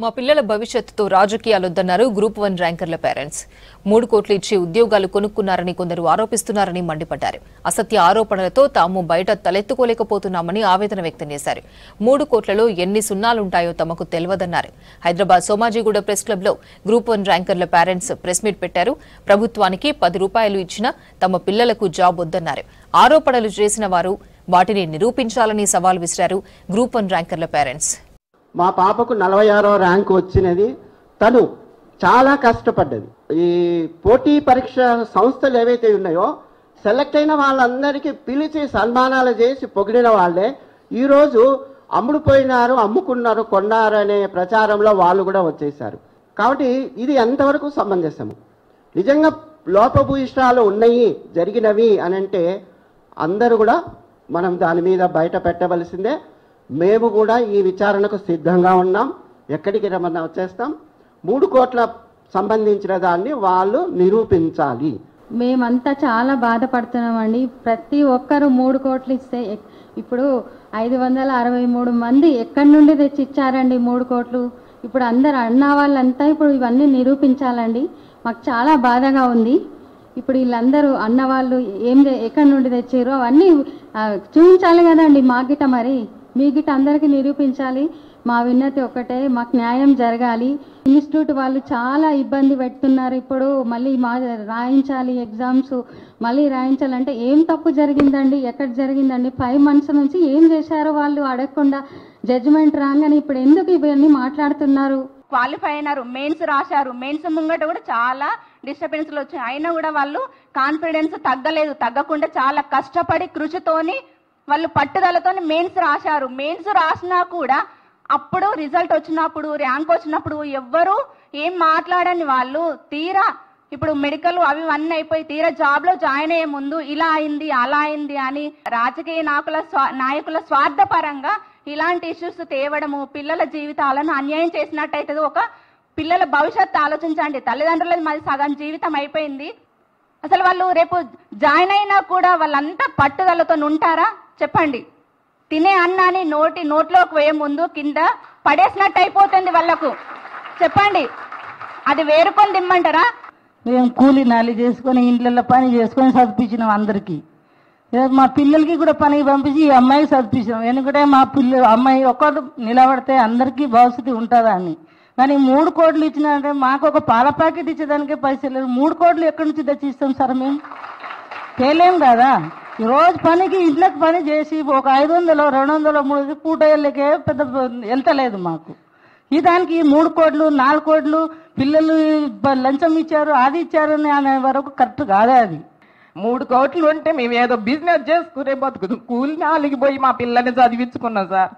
మా పిల్లల భవిష్యత్తుతో రాజకీయాలొద్దన్నారు group 1 ర్యాంకర్ల parents. 3 కోట్లు ఇచ్చి ఉద్యోగాలు కొనుక్కున్నారని కొందరు ఆరోపిస్తున్నారని మండిపడ్డారు. అసత్య ఆరోపణలతో తాము బయట తలెత్తుకోలేకపోతున్నామని ఆవేదన వ్యక్తం చేశారు. 3 కోట్లలో ఎన్ని సున్నాలుంటాయో తమకు తెలియదన్నారు. హైదరాబాద్ సోమాజిగూడ ప్రెస్ క్లబ్ లో గ్రూప్ 1 ర్యాంకర్ల పేరెంట్స్ ప్రెస్ మీట్ పెట్టారు. ప్రభుత్వానికి 10 రూపాయలు ఇచ్చినా తమ పిల్లలకు జాబ్ వద్దన్నారు. ఆరోపణలు చేసిన వారు వాటిని నిరూపించాలని సవాల్ విసిరారు గ్రూప్ 1 ర్యాంకర్ల పేరెంట్స్. మా పాపకు 46వ ర్యాంక్ వచ్చినది. తను చాలా కష్టపడ్డది. ఈ పోటీ పరీక్ష సంస్థలు ఏవైతే ఉన్నాయో సెలెక్ట్ అయిన వాళ్ళందరికీ పిలిచి సన్మానాలు చేసి పొగిడిన వాళ్ళే ఈరోజు అమ్ముడుపోయినారు, అమ్ముకున్నారు, కొన్నారు అనే ప్రచారంలో వాళ్ళు కూడా వచ్చేసారు. కాబట్టి ఇది ఎంతవరకు సమంజసము? నిజంగా లోపభూయిష్టాలు ఉన్నాయి జరిగినవి అని అంటే అందరూ కూడా మనం దాని మీద బయట పెట్టవలసిందే. మేము కూడా ఈ విచారణకు సిద్ధంగా ఉన్నాం. ఎక్కడికి రమ్మన్నా వచ్చేస్తాం. 3 కోట్ల సంబంధించిన దాన్ని వాళ్ళు నిరూపించాలి. మేమంతా చాలా బాధపడుతున్నామండి. ప్రతి ఒక్కరు 3 కోట్లు ఇస్తే ఇప్పుడు 563 మంది ఎక్కడి నుండి తెచ్చి ఇచ్చారండి 3 కోట్లు? ఇప్పుడు అందరు అన్న వాళ్ళంతా ఇప్పుడు ఇవన్నీ నిరూపించాలండి. మాకు చాలా బాధగా ఉంది. ఇప్పుడు వీళ్ళందరూ అన్నవాళ్ళు ఎక్కడి నుండి తెచ్చారు అవన్నీ చూపించాలి కదండి. మా గిట మరి మీ గిట అందరికీ నిరూపించాలి. మా విన్నతి ఒకటే, మాకు న్యాయం జరగాలి. ఇన్స్టిట్యూట్ వాళ్ళు చాలా ఇబ్బంది పెడుతున్నారు. ఇప్పుడు మళ్ళీ రాయించాలి ఎగ్జామ్స్, మళ్ళీ రాయించాలంటే ఏం తప్పు జరిగిందండి? ఎక్కడ జరిగిందండి? 5 months నుంచి ఏం చేశారో వాళ్ళు అడగకుండా జడ్జిమెంట్ రాగానే ఇప్పుడు ఎందుకు ఇవన్నీ మాట్లాడుతున్నారు? క్వాలిఫై అయినారు, మెయిన్స్ రాశారు. మెయిన్స్ ముంగట కూడా చాలా డిస్టర్బెన్స్లు వచ్చాయి. అయినా కూడా వాళ్ళు కాన్ఫిడెన్స్ తగ్గలేదు. తగ్గకుండా చాలా కష్టపడి కృషితోని వాళ్ళు పట్టుదలతోని మెయిన్స్ రాశారు. మెయిన్స్ రాసినా కూడా అప్పుడు రిజల్ట్ వచ్చినప్పుడు, ర్యాంక్ వచ్చినప్పుడు ఎవ్వరూ ఏం మాట్లాడని వాళ్ళు తీరా ఇప్పుడు మెడికల్ అవి అన్నీ అయిపోయి తీరా జాబ్ లో జాయిన్ అయ్యే ముందు ఇలా అయింది అలా అయింది అని రాజకీయ నాయకుల స్వార్థపరంగా ఇలాంటి ఇష్యూస్ తేవడము పిల్లల జీవితాలను అన్యాయం చేసినట్టయితే ఒక పిల్లల భవిష్యత్తు ఆలోచించండి. తల్లిదండ్రులది మాది సగం జీవితం అయిపోయింది. అసలు వాళ్ళు రేపు జాయిన్ అయినా కూడా వాళ్ళంతా పట్టుదలతో ఉంటారా చెప్పండి? తినే అన్నాన్ని నోట్లోకి వేయ ముందు కింద పడేసినట్టు అయిపోతుంది వాళ్ళకు. చెప్పండి, అది వేరుకొని తిమ్మంటారా? మేము కూలి నాలి చేసుకొని ఇంట్లో పని చేసుకొని చదివించినాం అందరికీ. మా పిల్లలకి కూడా పనికి పంపించి ఈ అమ్మాయికి చదివించాం. ఎందుకంటే మా అమ్మాయి ఒక్కరు నిలబడితే అందరికీ భవిష్యత్తు ఉంటుందా అని. కానీ 3 కోట్లు ఇచ్చినారంటే మాకు ఒక పాల ప్యాకెట్ ఇచ్చేదానికే పైసలు లేదు. 3 కోట్లు ఎక్కడి నుంచి తెచ్చి ఇస్తాం సార్? మేము తేలేం కదా. రోజు పనికి ఇంట్లోకి పని చేసి ఒక 500 200 300 పూట వెళ్ళకే పెద్ద వెళ్తలేదు మాకు. ఈ దానికి 3 కోట్లు 4 కోట్లు పిల్లలు లంచం ఇచ్చారు అది ఇచ్చారు అనే వరకు కరెక్ట్ కాదే. అది 3 కోట్లు ఉంటే మేము ఏదో బిజినెస్ చేసుకునే బతుకుదు. కూలి నాలికి పోయి మా పిల్లల్ని చదివించుకున్నాం సార్.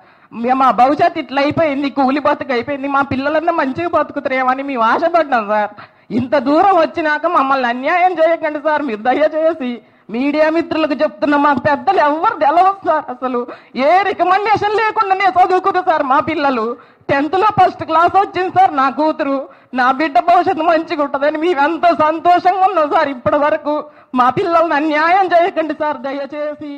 మా భవిష్యత్తు ఇట్లా అయిపోయింది, కూలి బతుకు అయిపోయింది. మా పిల్లలన్నా మంచిగా బతుకుతారేమని మేము ఆశపడ్డాం సార్. ఇంత దూరం వచ్చినాక మమ్మల్ని అన్యాయం చేయకండి సార్. మీరు దయచేసి మీడియా మిత్రులకు చెప్తున్నా, మాకు పెద్దలు ఎవరు తెలవదు సార్. అసలు ఏ రికమెండేషన్ లేకుండానే చదువుకున్నారు సార్. మా పిల్లలు 10th లో ఫస్ట్ క్లాస్ వచ్చింది సార్. నా కూతురు, నా బిడ్డ భవిష్యత్తు మంచిగా ఉంటుందని మేము ఎంతో సంతోషంగా ఉన్నాం సార్. ఇప్పటి వరకు మా పిల్లల్ని అన్యాయం చేయకండి సార్ దయచేసి.